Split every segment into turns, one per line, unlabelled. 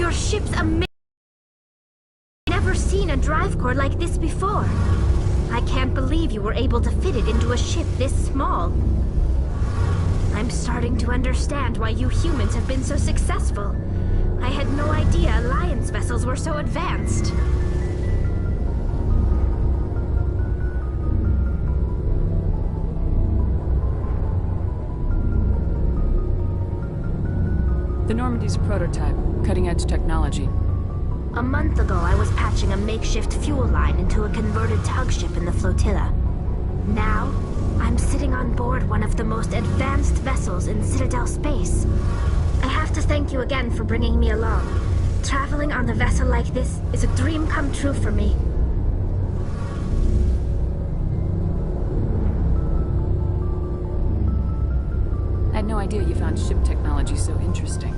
Your ship's amazing. I've never seen a drive core like this before. I can't believe you were able to fit it into a ship this small. I'm starting to understand why you humans have been so successful. I had no idea Alliance vessels were so advanced.
The Normandy's a prototype, cutting-edge technology.
A month ago, I was patching a makeshift fuel line into a converted tug ship in the flotilla. Now, I'm sitting on board one of the most advanced vessels in Citadel space. I have to thank you again for bringing me along. Traveling on a vessel like this is a dream come true for me.
I had no idea you found ship technology so interesting.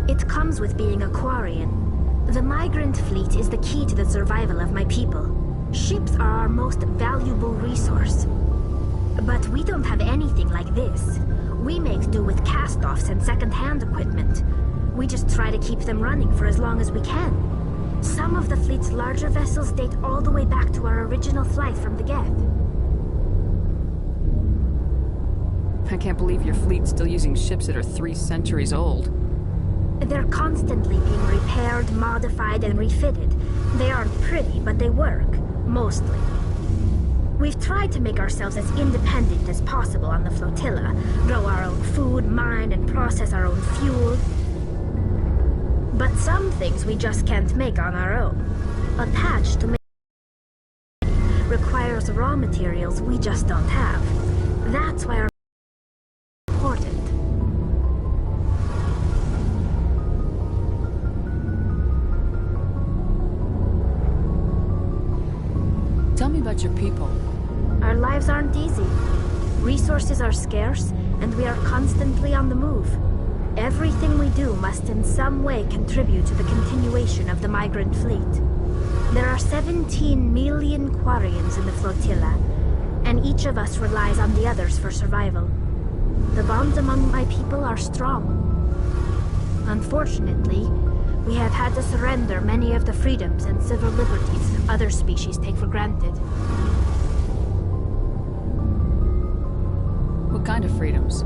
It comes with being a Quarian. The migrant fleet is the key to the survival of my people. Ships are our most valuable resource. But we don't have anything like this. We make do with cast-offs and second-hand equipment. We just try to keep them running for as long as we can. Some of the fleet's larger vessels date all the way back to our original flight from the Geth.
I can't believe your fleet's still using ships that are 3 centuries old.
They're constantly being repaired, modified, and refitted. They aren't pretty, but they work. Mostly. We've tried to make ourselves as independent as possible on the flotilla, grow our own food, mine, and process our own fuel. But some things we just can't make on our own. A patch to make requires raw materials we just don't have. That's why our important.
Tell me about your people.
Our lives aren't easy. Resources are scarce, and we are constantly on the move. Everything we do must in some way contribute to the continuation of the migrant fleet. There are 17 million Quarians in the flotilla, and each of us relies on the others for survival. The bonds among my people are strong. Unfortunately, we have had to surrender many of the freedoms and civil liberties other species take for granted.
What kind of freedoms?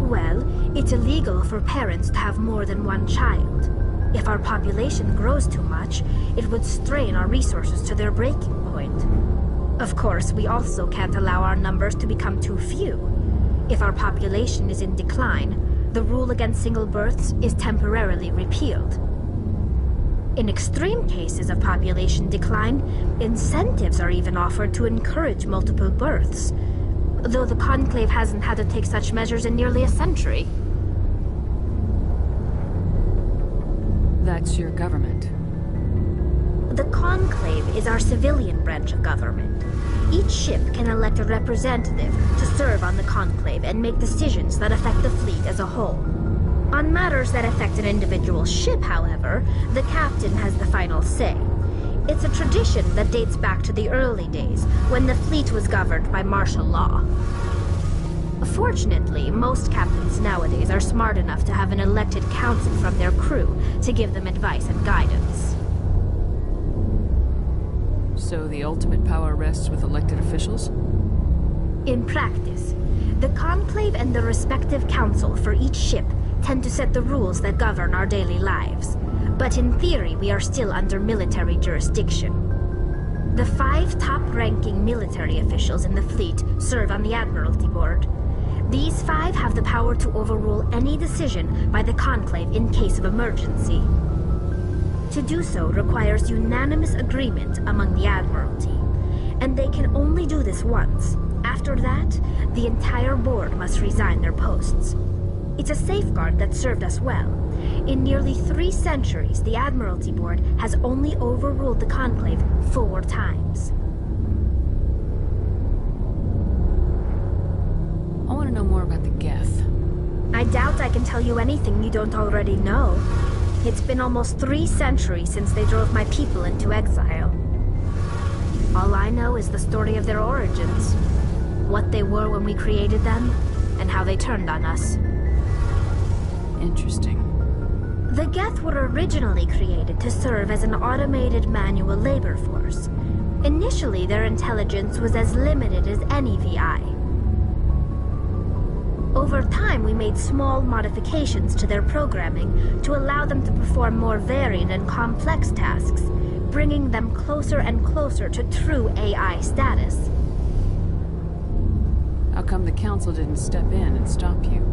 Well, it's illegal for parents to have more than one child. If our population grows too much, it would strain our resources to their breaking point. Of course, we also can't allow our numbers to become too few. If our population is in decline, the rule against single births is temporarily repealed. In extreme cases of population decline, incentives are even offered to encourage multiple births, though the Conclave hasn't had to take such measures in nearly a century.
That's your government.
The Conclave is our civilian branch of government. Each ship can elect a representative to serve on the Conclave and make decisions that affect the fleet as a whole. On matters that affect an individual ship, however, the captain has the final say. It's a tradition that dates back to the early days, when the fleet was governed by martial law. Fortunately, most captains nowadays are smart enough to have an elected council from their crew to give them advice and guidance.
So the ultimate power rests with elected officials?
In practice, the Conclave and the respective council for each ship tend to set the rules that govern our daily lives. But in theory, we are still under military jurisdiction. The 5 top-ranking military officials in the fleet serve on the Admiralty Board. These 5 have the power to overrule any decision by the Conclave in case of emergency. To do so requires unanimous agreement among the Admiralty, and they can only do this once. After that, the entire board must resign their posts. It's a safeguard that served us well. In nearly 3 centuries, the Admiralty Board has only overruled the Conclave 4 times.
I want to know more about the Geth.
I doubt I can tell you anything you don't already know. It's been almost 3 centuries since they drove my people into exile. All I know is the story of their origins, what they were when we created them, and how they turned on us.
Interesting.
The Geth were originally created to serve as an automated manual labor force. Initially, their intelligence was as limited as any VI. Over time, we made small modifications to their programming to allow them to perform more varied and complex tasks, bringing them closer and closer to true AI status.
How come the Council didn't step in and stop you?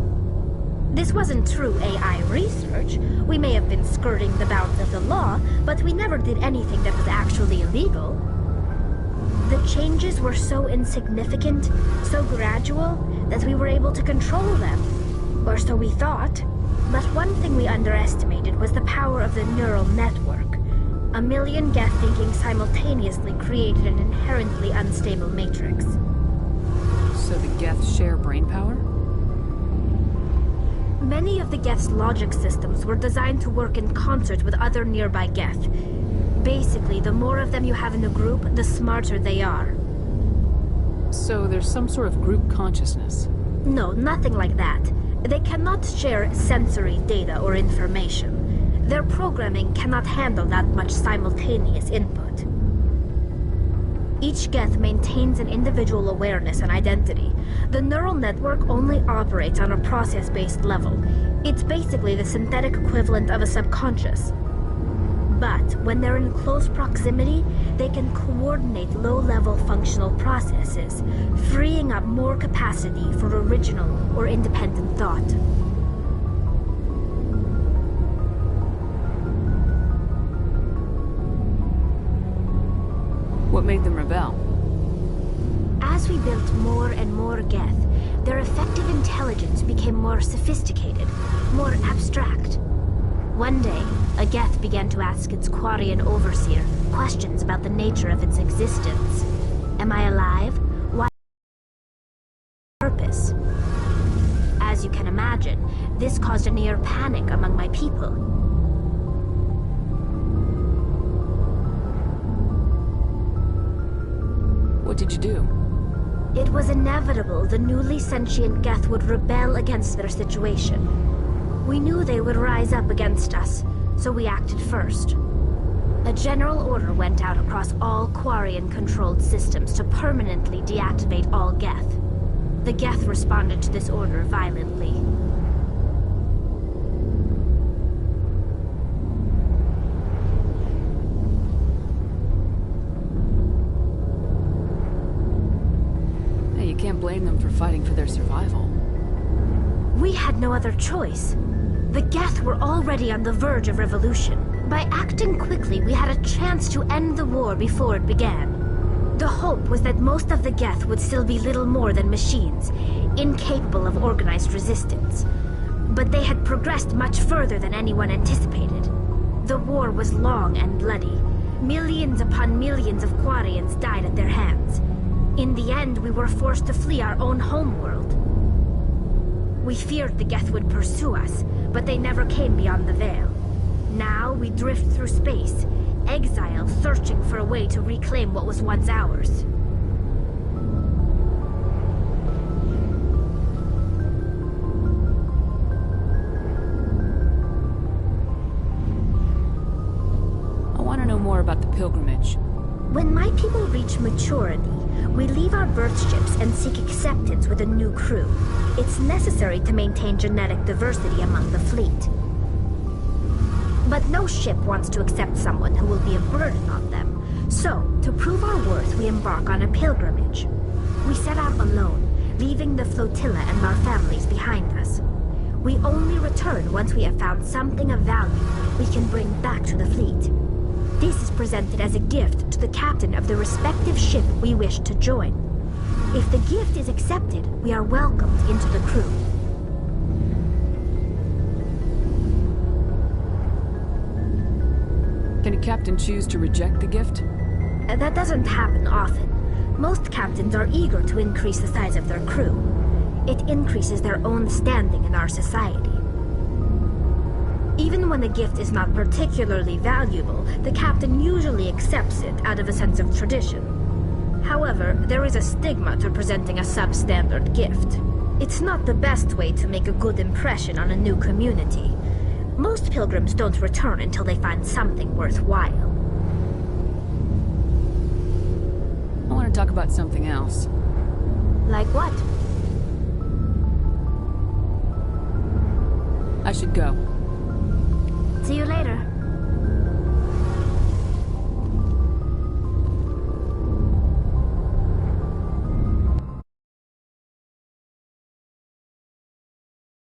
This wasn't true AI research. We may have been skirting the bounds of the law, but we never did anything that was actually illegal. The changes were so insignificant, so gradual, that we were able to control them. Or so we thought. But one thing we underestimated was the power of the neural network. A million Geth thinking simultaneously created an inherently unstable matrix.
So the Geth share brain power?
Many of the Geth's logic systems were designed to work in concert with other nearby Geth. Basically, the more of them you have in a group, the smarter they are.
So there's some sort of group consciousness?
No, nothing like that. They cannot share sensory data or information. Their programming cannot handle that much simultaneous input. Each Geth maintains an individual awareness and identity. The neural network only operates on a process-based level. It's basically the synthetic equivalent of a subconscious. But when they're in close proximity, they can coordinate low-level functional processes, freeing up more capacity for original or independent thought.
What made them rebel?
As we built more and more Geth, their effective intelligence became more sophisticated, more abstract. One day, a Geth began to ask its Quarian overseer questions about the nature of its existence. Am I alive? Why? Purpose? As you can imagine, this caused a near panic among my people.
What did you do?
It was inevitable the newly sentient Geth would rebel against their situation. We knew they would rise up against us, so we acted first. A general order went out across all Quarian-controlled systems to permanently deactivate all Geth. The Geth responded to this order violently.
Hey, you can't blame them for fighting for their survival.
We had no other choice. The Geth were already on the verge of revolution. By acting quickly, we had a chance to end the war before it began. The hope was that most of the Geth would still be little more than machines, incapable of organized resistance. But they had progressed much further than anyone anticipated. The war was long and bloody. Millions upon millions of Quarians died at their hands. In the end, we were forced to flee our own homeworld. We feared the Geth would pursue us, but they never came beyond the Veil. Now we drift through space, exile searching for a way to reclaim what was once ours.
I want to know more about the pilgrimage.
When my people reach maturity, we leave our birth ships and seek acceptance with a new crew. It's necessary to maintain genetic diversity among the fleet. But no ship wants to accept someone who will be a burden on them. So, to prove our worth, we embark on a pilgrimage. We set out alone, leaving the flotilla and our families behind us. We only return once we have found something of value we can bring back to the fleet. This is presented as a gift to the captain of the respective ship we wish to join. If the gift is accepted, we are welcomed into the crew.
Can a captain choose to reject the gift?
That doesn't happen often. Most captains are eager to increase the size of their crew. It increases their own standing in our society. Even when the gift is not particularly valuable, the captain usually accepts it out of a sense of tradition. However, there is a stigma to presenting a substandard gift. It's not the best way to make a good impression on a new community. Most pilgrims don't return until they find something worthwhile.
I want to talk about something else.
Like what?
I should go.
See you later.